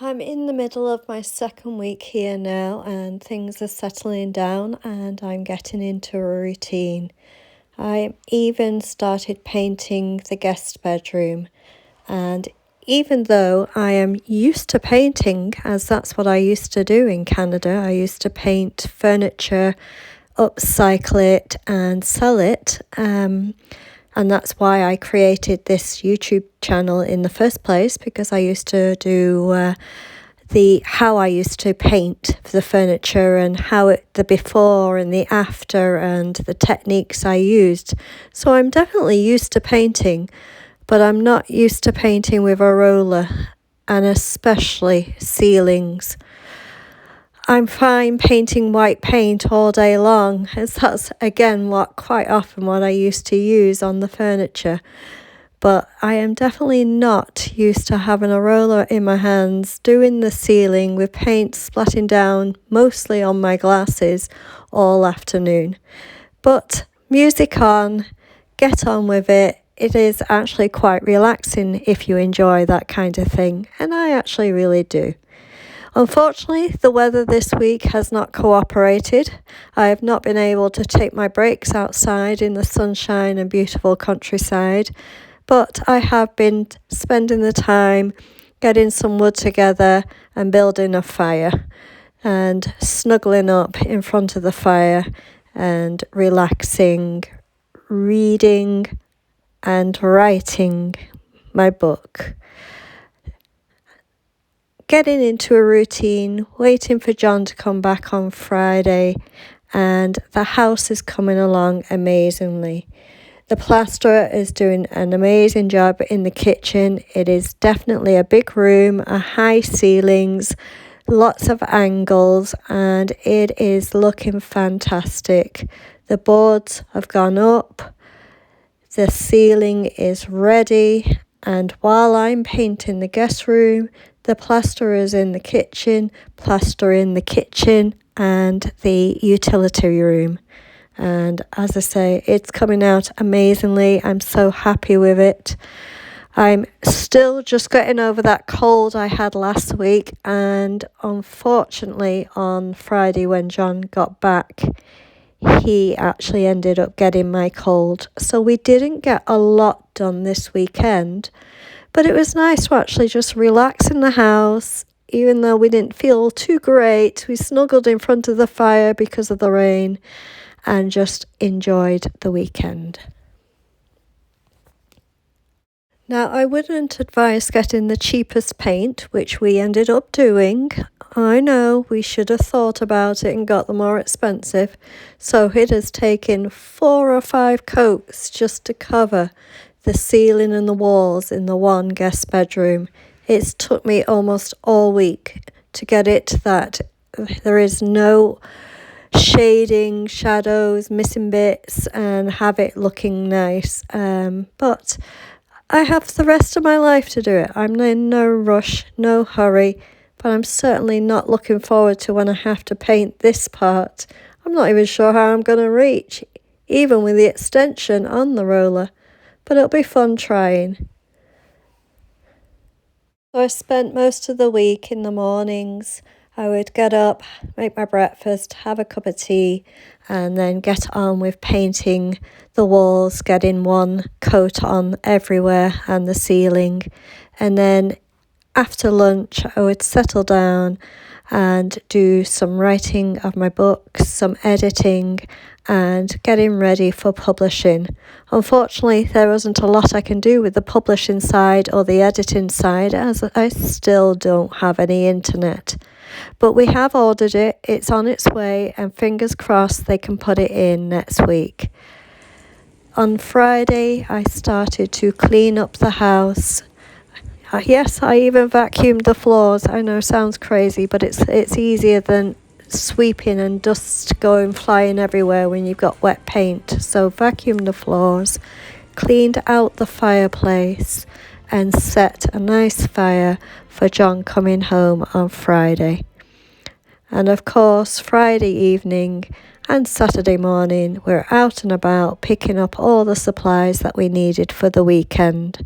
I'm in the middle of my second week here now, and things are settling down and I'm getting into a routine. I even started painting the guest bedroom, and even though I am used to painting, as that's what I used to do in Canada, I used to paint furniture, upcycle it and sell it. And that's why I created this YouTube channel in the first place, because I used to do how I used to paint the furniture and the before and the after and the techniques I used. So I'm definitely used to painting, but I'm not used to painting with a roller, and especially ceilings. I'm fine painting white paint all day long, as that's again quite often what I used to use on the furniture. But I am definitely not used to having a roller in my hands, doing the ceiling with paint splatting down mostly on my glasses all afternoon. But music on, get on with it. It is actually quite relaxing if you enjoy that kind of thing, and I actually really do. Unfortunately, the weather this week has not cooperated. I have not been able to take my breaks outside in the sunshine and beautiful countryside, but I have been spending the time getting some wood together and building a fire and snuggling up in front of the fire and relaxing, reading and writing my book. Getting into a routine, waiting for John to come back on Friday, and the house is coming along amazingly. The plasterer is doing an amazing job in the kitchen. It is definitely a big room, high ceilings, lots of angles, and it is looking fantastic. The boards have gone up, the ceiling is ready, and while I'm painting the guest room, the plasterer is in the kitchen, plastering the kitchen and the utility room. And as I say, it's coming out amazingly. I'm so happy with it. I'm still just getting over that cold I had last week, and unfortunately on Friday when John got back, he actually ended up getting my cold. So we didn't get a lot done this weekend, but it was nice to actually just relax in the house. Even though we didn't feel too great, we snuggled in front of the fire because of the rain and just enjoyed the weekend. Now, I wouldn't advise getting the cheapest paint, which we ended up doing. I know we should have thought about it and got the more expensive. So it has taken 4 or 5 coats just to cover the ceiling and the walls in the one guest bedroom. It's took me almost all week to get it that there is no shading, shadows, missing bits, and have it looking nice. But I have the rest of my life to do it. I'm in no rush, no hurry, but I'm certainly not looking forward to when I have to paint this part. I'm not even sure how I'm going to reach, even with the extension on the roller, but it'll be fun trying. So I spent most of the week in the mornings. I would get up, make my breakfast, have a cup of tea, and then get on with painting the walls, getting one coat on everywhere and the ceiling. And then after lunch, I would settle down and do some writing of my books, some editing, and getting ready for publishing. Unfortunately, there wasn't a lot I can do with the publishing side or the editing side, as I still don't have any internet. But we have ordered it, it's on its way, and fingers crossed they can put it in next week. On Friday, I started to clean up the house. Yes, I even vacuumed the floors. I know, sounds crazy, but it's easier than sweeping and dust flying everywhere when you've got wet paint. So vacuumed the floors, cleaned out the fireplace, and set a nice fire for John coming home on Friday. And of course, Friday evening and Saturday morning, we're out and about picking up all the supplies that we needed for the weekend.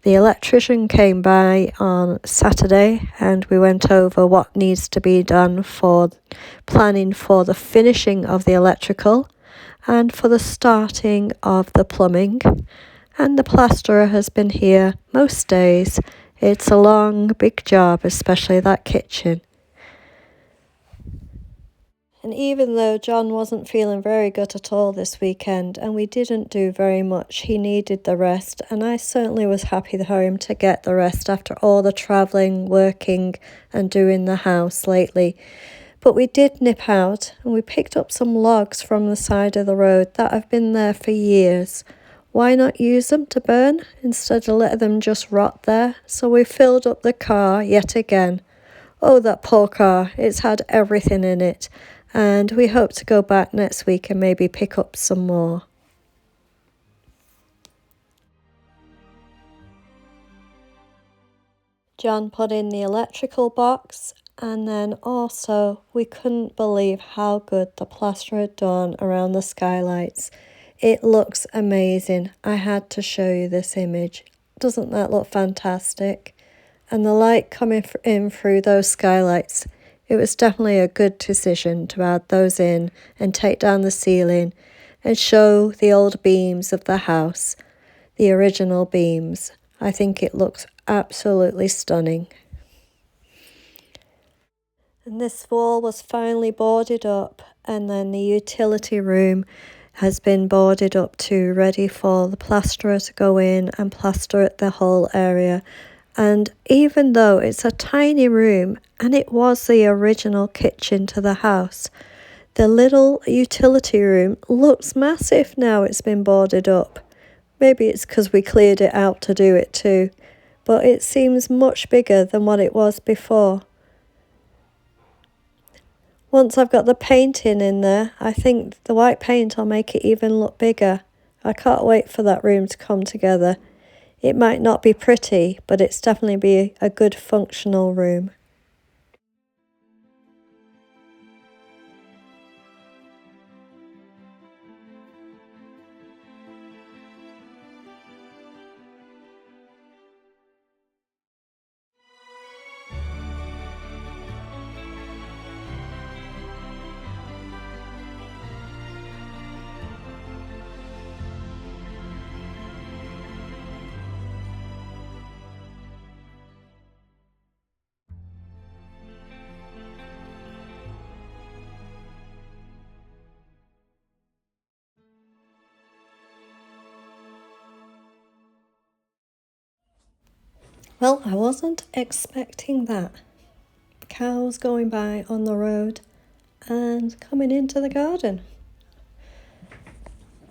The electrician came by on Saturday and we went over what needs to be done for planning for the finishing of the electrical and for the starting of the plumbing. And the plasterer has been here most days. It's a long, big job, especially that kitchen. And even though John wasn't feeling very good at all this weekend and we didn't do very much, he needed the rest, and I certainly was happy for him to get the rest after all the travelling, working and doing the house lately. But we did nip out and we picked up some logs from the side of the road that have been there for years. Why not use them to burn instead of letting them just rot there? So we filled up the car yet again. Oh, that poor car, it's had everything in it. And we hope to go back next week and maybe pick up some more. John put in the electrical box, and then also we couldn't believe how good the plaster had done around the skylights. It looks amazing. I had to show you this image. Doesn't that look fantastic? And the light coming in through those skylights, it was definitely a good decision to add those in and take down the ceiling and show the old beams of the house, the original beams. I think it looks absolutely stunning. And this wall was finally boarded up, and then the utility room has been boarded up too, ready for the plasterer to go in and plaster the whole area. And even though it's a tiny room and it was the original kitchen to the house, the little utility room looks massive now it's been boarded up. Maybe it's because we cleared it out to do it too, but it seems much bigger than what it was before. Once I've got the painting in there, I think the white paint will make it even look bigger. I can't wait for that room to come together. It might not be pretty, but it's definitely be a good functional room. Well, I wasn't expecting that. Cows going by on the road and coming into the garden.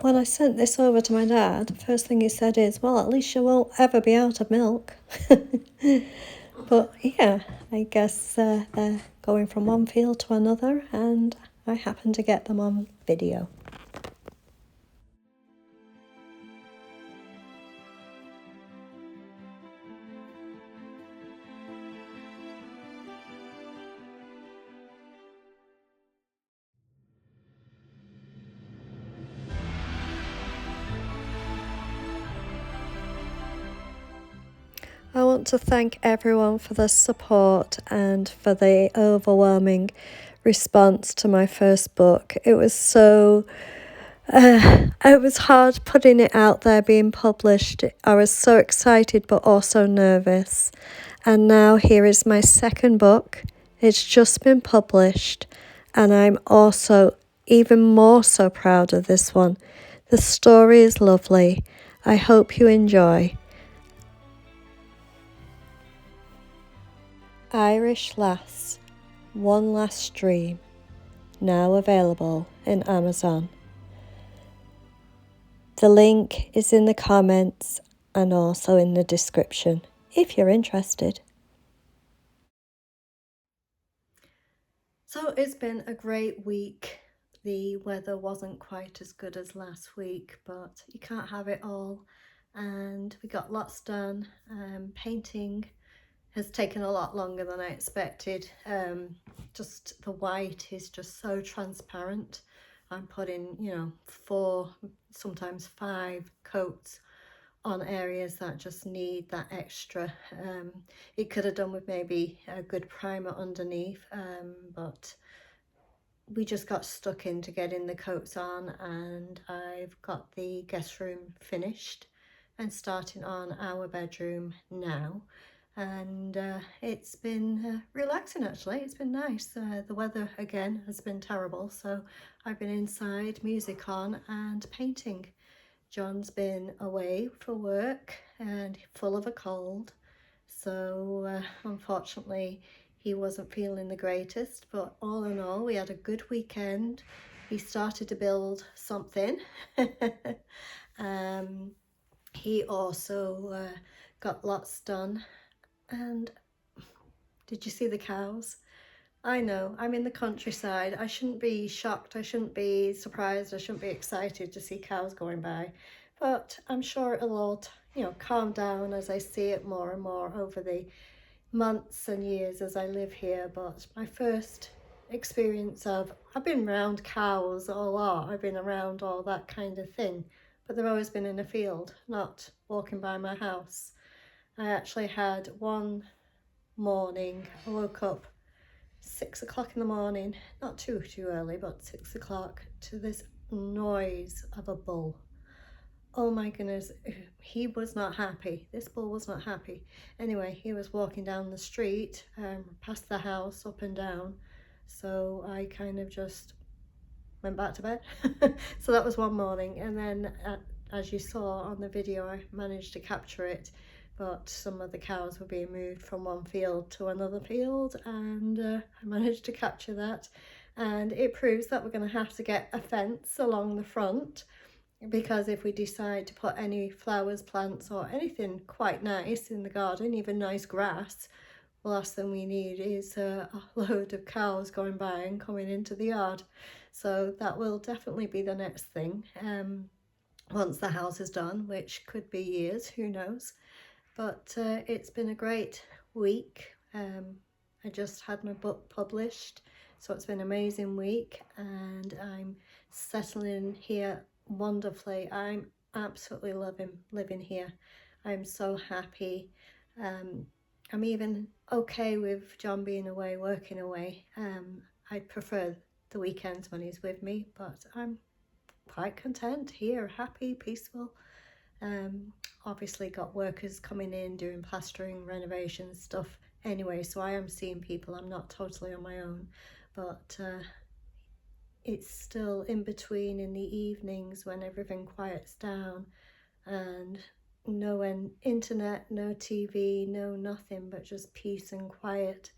When I sent this over to my dad, the first thing he said is, well, at least you won't ever be out of milk. But yeah, I guess they're going from one field to another, and I happened to get them on video. I want to thank everyone for the support and for the overwhelming response to my first book. It was it was hard putting it out there, being published. I was so excited but also nervous. And now here is my second book. It's just been published, and I'm also even more so proud of this one. The story is lovely. I hope you enjoy. Irish Lass, One Last Dream, now available in Amazon. The link is in the comments and also in the description if you're interested. So it's been a great week. The weather wasn't quite as good as last week, but you can't have it all. And we got lots done. Painting has taken a lot longer than I expected. Just the white is just so transparent. I'm putting, 4, sometimes 5 coats on areas that just need that extra. It could have done with maybe a good primer underneath, but we just got stuck into getting the coats on, and I've got the guest room finished and starting on our bedroom now. And it's been relaxing actually. It's been nice. The weather again has been terrible, so I've been inside, music on and painting. John's been away for work and full of a cold, so unfortunately he wasn't feeling the greatest, but all in all we had a good weekend. He started to build something. He also got lots done. And did you see the cows? I know, I'm in the countryside. I shouldn't be shocked, I shouldn't be surprised, I shouldn't be excited to see cows going by. But I'm sure it'll all, calm down as I see it more and more over the months and years as I live here. But my first experience of, I've been around cows a lot, I've been around all that kind of thing, but they've always been in a field, not walking by my house. I actually had one morning, I woke up 6 o'clock in the morning, not too early, but 6 o'clock, to this noise of a bull. Oh my goodness, he was not happy. This bull was not happy. Anyway, he was walking down the street, past the house, up and down. So I kind of just went back to bed. So that was one morning. And then as you saw on the video, I managed to capture it. But some of the cows were being moved from one field to another field, and I managed to capture that. And it proves that we're going to have to get a fence along the front, because if we decide to put any flowers, plants or anything quite nice in the garden, even nice grass, the last thing we need is a load of cows going by and coming into the yard. So that will definitely be the next thing, once the house is done, which could be years, who knows. But it's been a great week. I just had my book published, so it's been an amazing week, and I'm settling here wonderfully. I'm absolutely loving living here. I'm so happy. I'm even okay with John being away, working away. I prefer the weekends when he's with me, but I'm quite content here, happy, peaceful. Obviously got workers coming in doing plastering, renovation stuff anyway, so I am seeing people. I'm not totally on my own, but it's still in between in the evenings when everything quiets down, and no internet, no TV, no nothing, but just peace and quiet.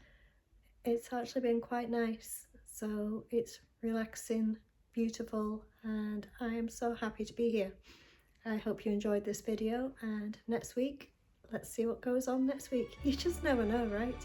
It's actually been quite nice, so it's relaxing, beautiful, and I am so happy to be here. I hope you enjoyed this video, and next week, let's see what goes on next week. You just never know, right?